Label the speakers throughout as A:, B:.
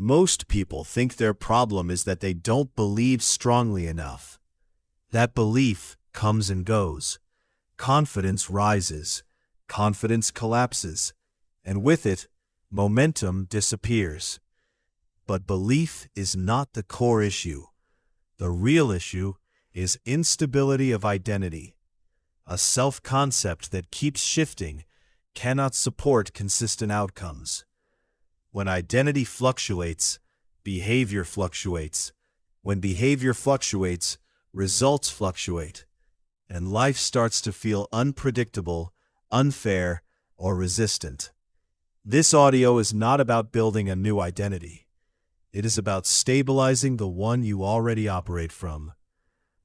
A: Most people think their problem is that they don't believe strongly enough. That belief comes and goes. Confidence rises, confidence collapses, and with it, momentum disappears. But belief is not the core issue. The real issue is instability of identity. A self-concept that keeps shifting cannot support consistent outcomes. When identity fluctuates, behavior fluctuates. When behavior fluctuates, results fluctuate. And life starts to feel unpredictable, unfair, or resistant. This audio is not about building a new identity. It is about stabilizing the one you already operate from.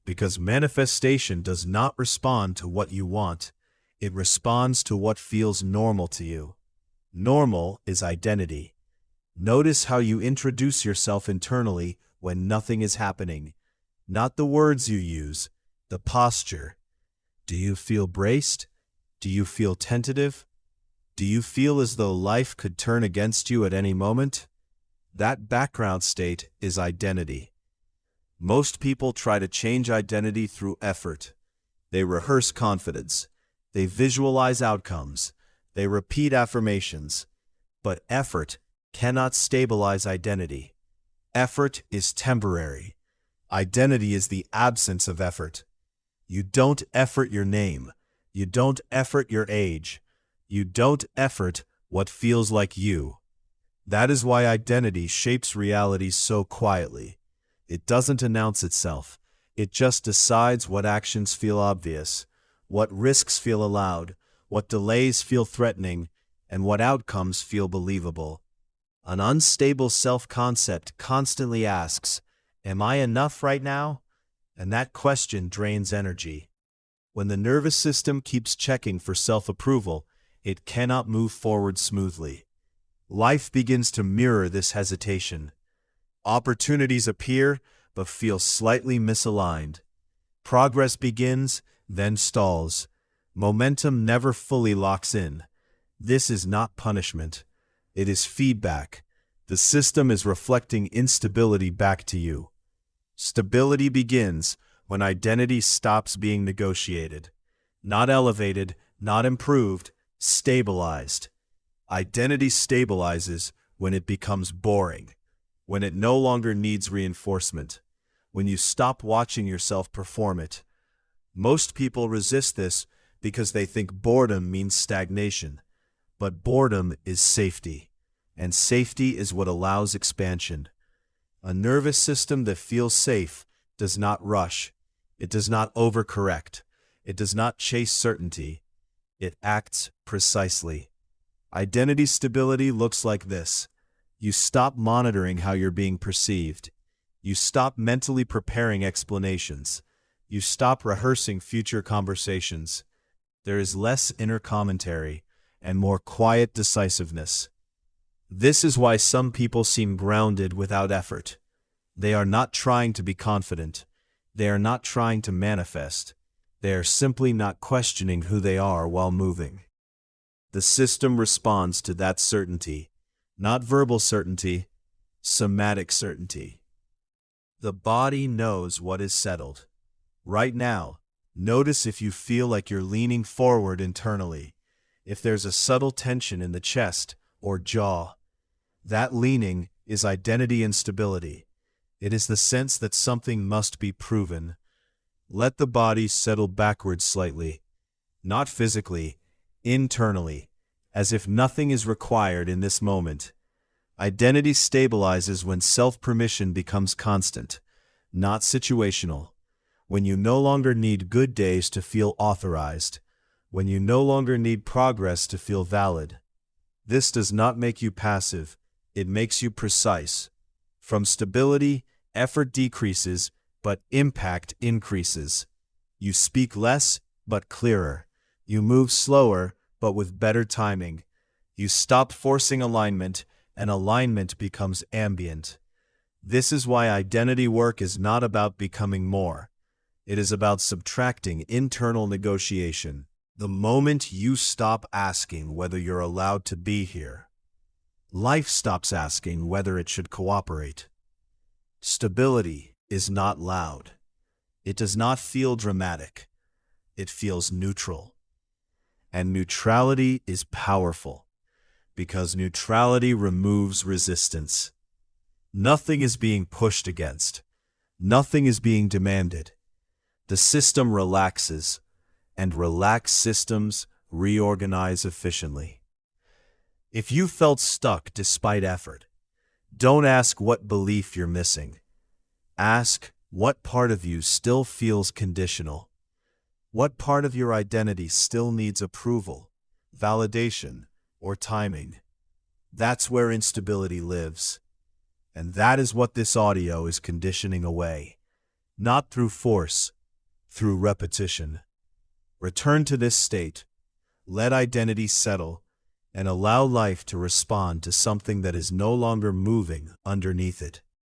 A: Because manifestation does not respond to what you want, it responds to what feels normal to you. Normal is identity. Notice how you introduce yourself internally when nothing is happening. Not the words you use, the posture. Do you feel braced? Do you feel tentative? Do you feel as though life could turn against you at any moment? That background state is identity. Most people try to change identity through effort. They rehearse confidence. They visualize outcomes. They repeat affirmations. But effort cannot stabilize identity. Effort is temporary. Identity is the absence of effort. You don't effort your name. You don't effort your age. You don't effort what feels like you. That is why identity shapes reality so quietly. It doesn't announce itself. It just decides what actions feel obvious, what risks feel allowed, what delays feel threatening, and what outcomes feel believable. An unstable self-concept constantly asks, "Am I enough right now?" And that question drains energy. When the nervous system keeps checking for self-approval, it cannot move forward smoothly. Life begins to mirror this hesitation. Opportunities appear, but feel slightly misaligned. Progress begins, then stalls. Momentum never fully locks in. This is not punishment. It is feedback. The system is reflecting instability back to you. Stability begins when identity stops being negotiated. Not elevated, not improved, stabilized. Identity stabilizes when it becomes boring, when it no longer needs reinforcement, when you stop watching yourself perform it. Most people resist this because they think boredom means stagnation. But boredom is safety, and safety is what allows expansion. A nervous system that feels safe does not rush. It does not overcorrect. It does not chase certainty. It acts precisely. Identity stability looks like this. You stop monitoring how you're being perceived. You stop mentally preparing explanations. You stop rehearsing future conversations. There is less inner commentary and more quiet decisiveness. This is why some people seem grounded without effort. They are not trying to be confident. They are not trying to manifest. They are simply not questioning who they are while moving. The system responds to that certainty, not verbal certainty, somatic certainty. The body knows what is settled. Right now, notice if you feel like you're leaning forward internally. If there's a subtle tension in the chest or jaw, that leaning is identity instability. It is the sense that something must be proven. Let the body settle backwards slightly, not physically, internally, as if nothing is required in this moment. Identity stabilizes when self-permission becomes constant, not situational. When you no longer need good days to feel authorized. When you no longer need progress to feel valid. This does not make you passive, it makes you precise. From stability, effort decreases, but impact increases. You speak less, but clearer. You move slower, but with better timing. You stop forcing alignment, and alignment becomes ambient. This is why identity work is not about becoming more. It is about subtracting internal negotiation. The moment you stop asking whether you're allowed to be here, Life stops asking whether it should cooperate. Stability is not loud. It does not feel dramatic. It feels neutral. And neutrality is powerful, because neutrality removes resistance. Nothing is being pushed against. Nothing is being demanded. The system relaxes, and relaxed systems reorganize efficiently. If you felt stuck despite effort, don't ask what belief you're missing. Ask what part of you still feels conditional. What part of your identity still needs approval, validation, or timing? That's where instability lives. And that is what this audio is conditioning away. Not through force, through repetition. Return to this state, let identity settle, and allow life to respond to something that is no longer moving underneath it.